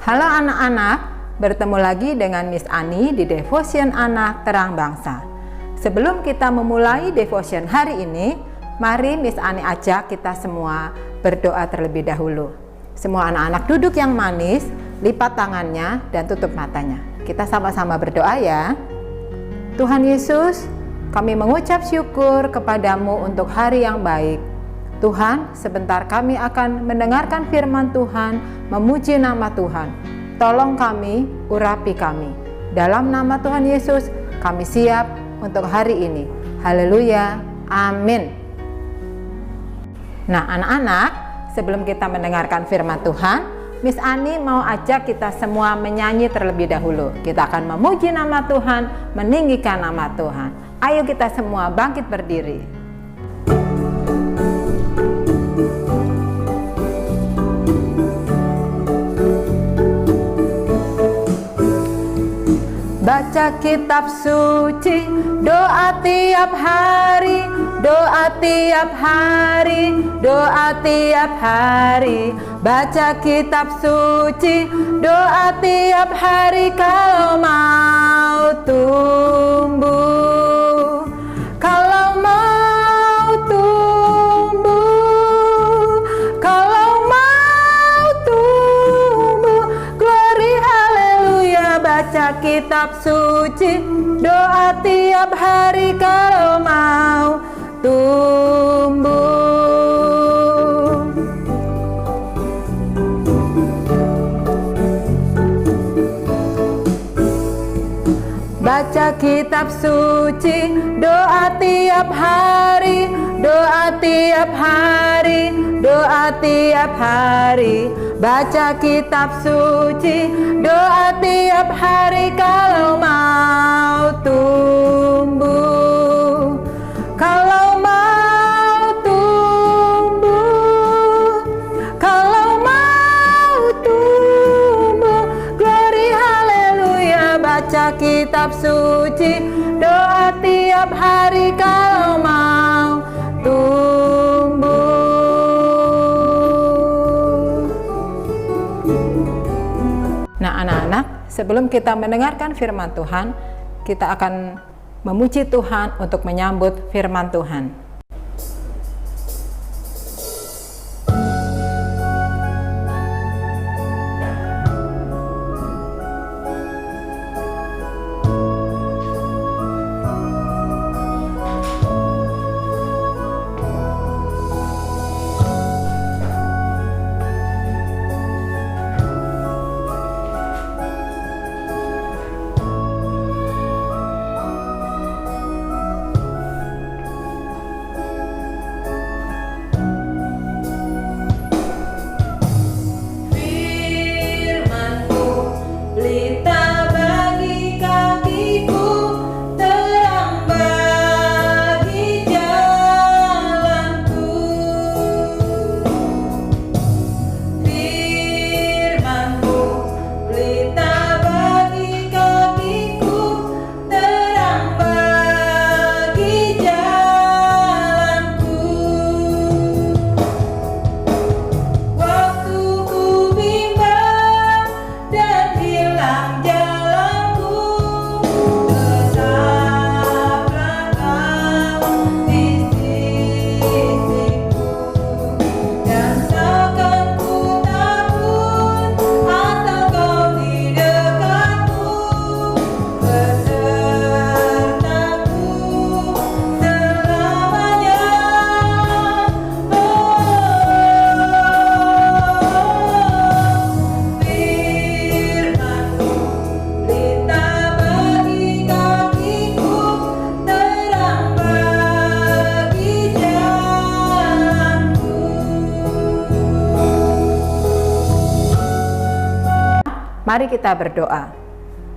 Halo anak-anak, bertemu lagi dengan Miss Ani di Devotion Anak Terang Bangsa. Sebelum kita memulai devotion hari ini, mari Miss Ani ajak kita semua berdoa terlebih dahulu. Semua anak-anak duduk yang manis, lipat tangannya dan tutup matanya. Kita sama-sama berdoa ya. Tuhan Yesus, kami mengucap syukur kepadamu untuk hari yang baik. Tuhan, sebentar kami akan mendengarkan firman Tuhan, memuji nama Tuhan. Tolong kami, urapi kami. Dalam nama Tuhan Yesus, kami siap untuk hari ini. Haleluya, amin. Nah anak-anak, sebelum kita mendengarkan firman Tuhan, Miss Ani mau ajak kita semua menyanyi terlebih dahulu. Kita akan memuji nama Tuhan, meninggikan nama Tuhan. Ayo kita semua bangkit berdiri. Baca kitab suci, doa tiap hari, doa tiap hari, doa tiap hari. Baca kitab suci, doa tiap hari kalau mau tumbuh. Kalau mau tumbuh, kalau mau tumbuh, glory haleluya. Baca kitab suci, doa tiap hari kalau mau tumbuh. Baca kitab suci, doa tiap hari, doa tiap hari, doa tiap hari. Baca kitab suci, doa tiap hari kalau mau tumbuh. Kalau mau tumbuh, kalau mau tumbuh, glory haleluya. Baca kitab suci, doa tiap hari kalau mau tumbuh. Nah anak-anak, sebelum kita mendengarkan firman Tuhan, kita akan memuji Tuhan untuk menyambut firman Tuhan. Mari kita berdoa.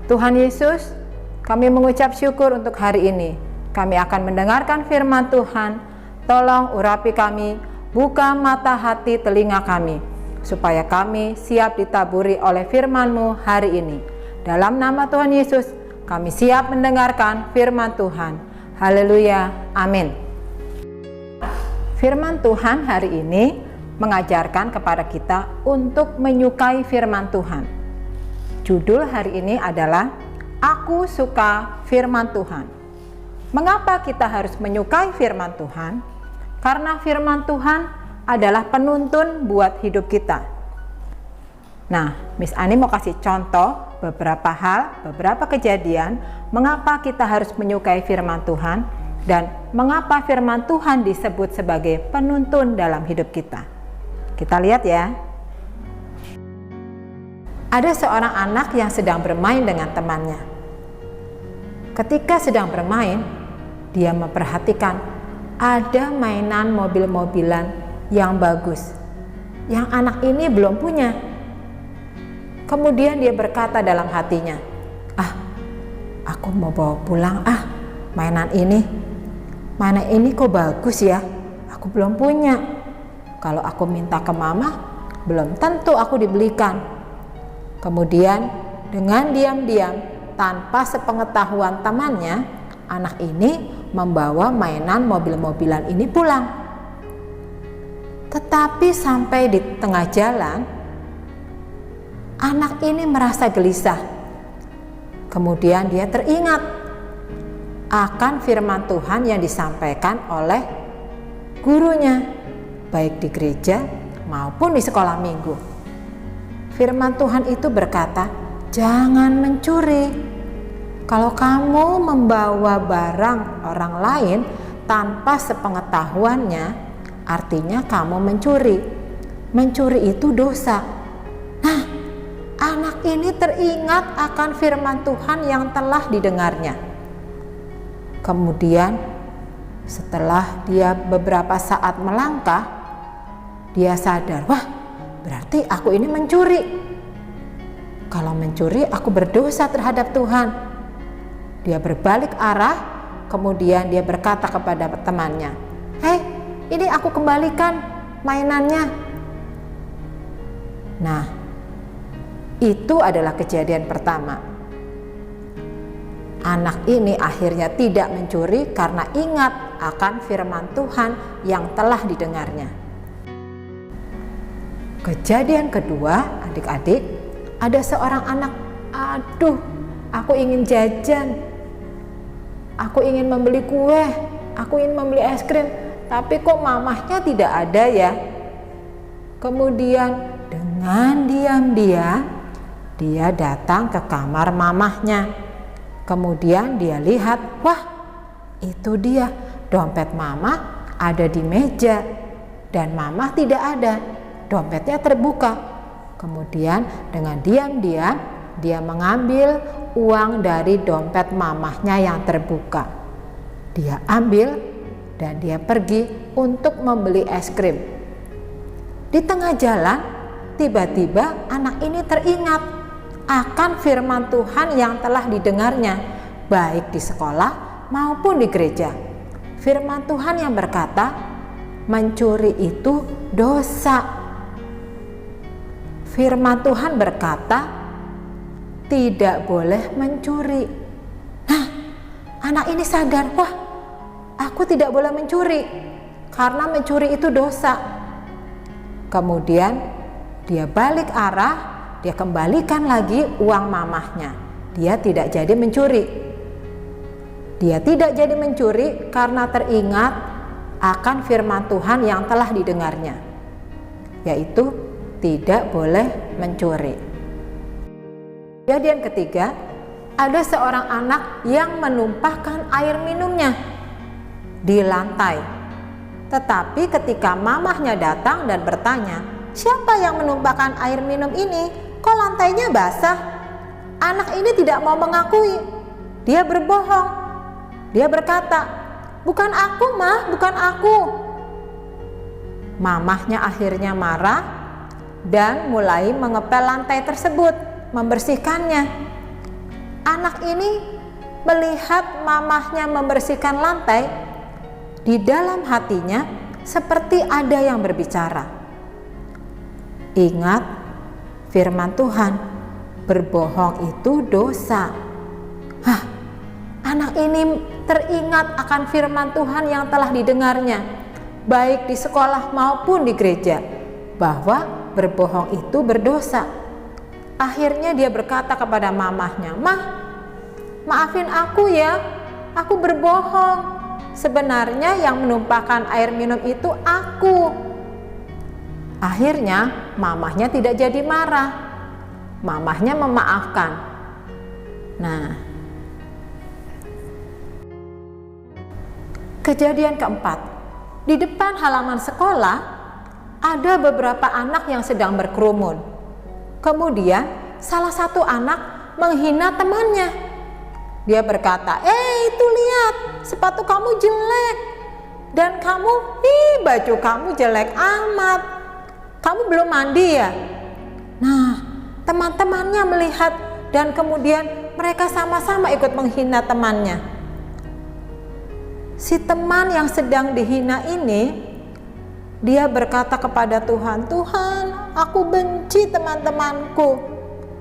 Tuhan Yesus, kami mengucap syukur untuk hari ini. Kami akan mendengarkan firman Tuhan. Tolong urapi kami, buka mata hati telinga kami, supaya kami siap ditaburi oleh firman-Mu hari ini. Dalam nama Tuhan Yesus, kami siap mendengarkan firman Tuhan. Haleluya, amin. Firman Tuhan hari ini mengajarkan kepada kita untuk menyukai firman Tuhan. Judul hari ini adalah Aku Suka Firman Tuhan. Mengapa kita harus menyukai firman Tuhan? Karena firman Tuhan adalah penuntun buat hidup kita. Nah, Miss Ani mau kasih contoh beberapa hal, beberapa kejadian mengapa kita harus menyukai firman Tuhan dan mengapa firman Tuhan disebut sebagai penuntun dalam hidup kita. Kita lihat ya. Ada seorang anak yang sedang bermain dengan temannya. Ketika sedang bermain, dia memperhatikan ada mainan mobil-mobilan yang bagus, yang anak ini belum punya. Kemudian dia berkata dalam hatinya, aku mau bawa pulang mainan ini. Mainan ini kok bagus ya, aku belum punya. Kalau aku minta ke mama, belum tentu aku dibelikan. Kemudian dengan diam-diam, tanpa sepengetahuan temannya, anak ini membawa mainan mobil-mobilan ini pulang. Tetapi sampai di tengah jalan, anak ini merasa gelisah. Kemudian dia teringat akan firman Tuhan yang disampaikan oleh gurunya, baik di gereja maupun di sekolah minggu. Firman Tuhan itu berkata, jangan mencuri. Kalau kamu membawa barang orang lain tanpa sepengetahuannya, artinya kamu mencuri. Mencuri itu dosa. Nah, anak ini teringat akan firman Tuhan yang telah didengarnya. Kemudian setelah dia beberapa saat melangkah, dia sadar, berarti aku ini mencuri. Kalau mencuri, aku berdosa terhadap Tuhan. Dia berbalik arah, kemudian dia berkata kepada temannya, ini aku kembalikan mainannya. Nah, itu adalah kejadian pertama. Anak ini akhirnya tidak mencuri karena ingat akan firman Tuhan yang telah didengarnya. Kejadian kedua, adik-adik, ada seorang anak, aku ingin jajan, aku ingin membeli kue, aku ingin membeli es krim, tapi kok mamahnya tidak ada ya. Kemudian dengan diam-diam dia datang ke kamar mamahnya. Kemudian dia lihat, itu dia, dompet mama ada di meja dan mama tidak ada, dompetnya terbuka. Kemudian dengan diam-diam dia mengambil uang dari dompet mamahnya yang terbuka. Dia ambil dan dia pergi untuk membeli es krim. Di tengah jalan, tiba-tiba anak ini teringat akan firman Tuhan yang telah didengarnya, baik di sekolah maupun di gereja. Firman Tuhan yang berkata, mencuri itu dosa. Firman Tuhan berkata, tidak boleh mencuri. Nah, anak ini sadar, aku tidak boleh mencuri karena mencuri itu dosa. Kemudian dia balik arah, dia kembalikan lagi uang mamahnya. Dia tidak jadi mencuri. Dia tidak jadi mencuri karena teringat akan firman Tuhan yang telah didengarnya, yaitu tidak boleh mencuri. Kejadian ketiga, ada seorang anak yang menumpahkan air minumnya di lantai. Tetapi ketika mamahnya datang dan bertanya, siapa yang menumpahkan air minum ini? Kok lantainya basah? Anak ini tidak mau mengakui. Dia berbohong. Dia berkata, bukan aku mah, bukan aku. Mamahnya akhirnya marah dan mulai mengepel lantai tersebut, membersihkannya. Anak ini melihat mamahnya membersihkan lantai, di dalam hatinya seperti ada yang berbicara. Ingat firman Tuhan, berbohong itu dosa. Anak ini teringat akan firman Tuhan yang telah didengarnya, baik di sekolah maupun di gereja, bahwa berbohong itu berdosa. Akhirnya dia berkata kepada mamahnya, "Mah, maafin aku ya, aku berbohong. Sebenarnya yang menumpahkan air minum itu aku." Akhirnya mamahnya tidak jadi marah. Mamahnya memaafkan. Nah, kejadian keempat, di depan halaman sekolah ada beberapa anak yang sedang berkerumun. Kemudian salah satu anak menghina temannya. Dia berkata, itu lihat, sepatu kamu jelek. Dan kamu, baju kamu jelek amat. Kamu belum mandi ya? Nah, teman-temannya melihat dan kemudian mereka sama-sama ikut menghina temannya. Si teman yang sedang dihina ini, dia berkata kepada Tuhan, "Tuhan, aku benci teman-temanku.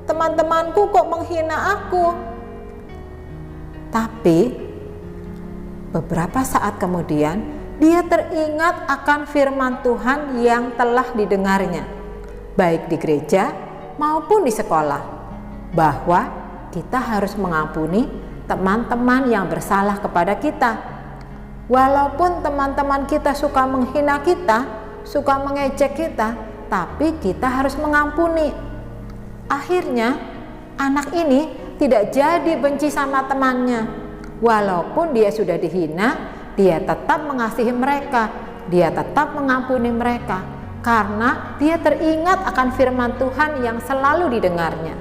Teman-temanku kok menghina aku." Tapi beberapa saat kemudian dia teringat akan firman Tuhan yang telah didengarnya, baik di gereja maupun di sekolah, bahwa kita harus mengampuni teman-teman yang bersalah kepada kita. Walaupun teman-teman kita suka menghina kita, suka mengejek kita, tapi kita harus mengampuni. Akhirnya anak ini tidak jadi benci sama temannya. Walaupun dia sudah dihina, dia tetap mengasihi mereka, dia tetap mengampuni mereka, karena dia teringat akan firman Tuhan yang selalu didengarnya.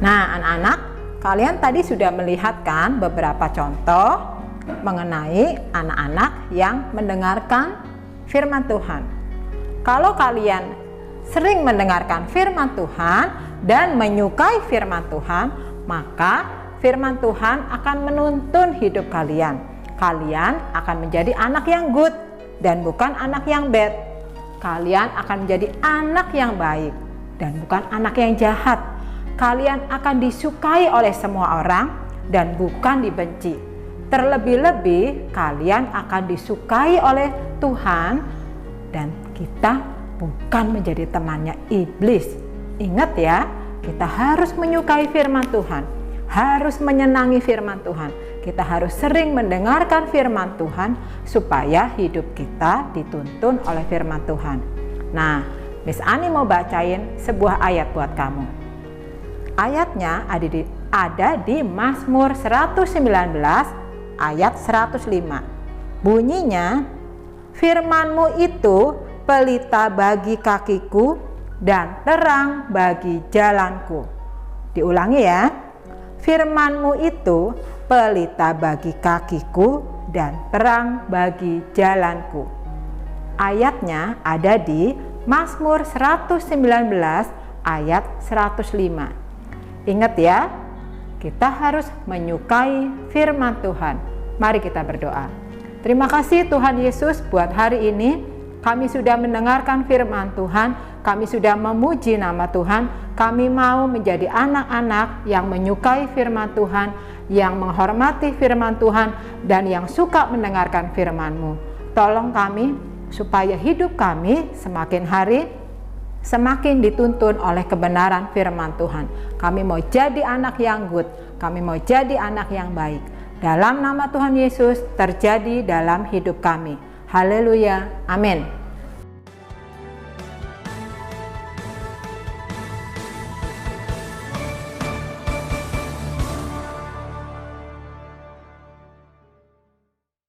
Nah, anak-anak, kalian tadi sudah melihat kan beberapa contoh mengenai anak-anak yang mendengarkan firman Tuhan. Kalau kalian sering mendengarkan firman Tuhan dan menyukai firman Tuhan, maka firman Tuhan akan menuntun hidup kalian. Kalian akan menjadi anak yang good dan bukan anak yang bad. Kalian akan menjadi anak yang baik dan bukan anak yang jahat. Kalian akan disukai oleh semua orang dan bukan dibenci. Terlebih-lebih kalian akan disukai oleh Tuhan dan kita bukan menjadi temannya iblis. Ingat ya, kita harus menyukai firman Tuhan, harus menyenangi firman Tuhan. Kita harus sering mendengarkan firman Tuhan supaya hidup kita dituntun oleh firman Tuhan. Nah, Miss Ani mau bacain sebuah ayat buat kamu. Ayatnya ada di Mazmur 119 ayat 105. Bunyinya, "Firman-Mu itu pelita bagi kakiku dan terang bagi jalanku." Diulangi ya. "Firman-Mu itu pelita bagi kakiku dan terang bagi jalanku." Ayatnya ada di Mazmur 119 ayat 105. Ingat ya, kita harus menyukai firman Tuhan. Mari kita berdoa. Terima kasih Tuhan Yesus buat hari ini. Kami sudah mendengarkan firman Tuhan, kami sudah memuji nama Tuhan. Kami mau menjadi anak-anak yang menyukai firman Tuhan, yang menghormati firman Tuhan, dan yang suka mendengarkan firman-Mu. Tolong kami supaya hidup kami semakin hari semakin dituntun oleh kebenaran firman Tuhan. Kami mau jadi anak yang good, kami mau jadi anak yang baik. Dalam nama Tuhan Yesus terjadi dalam hidup kami. Haleluya, amin.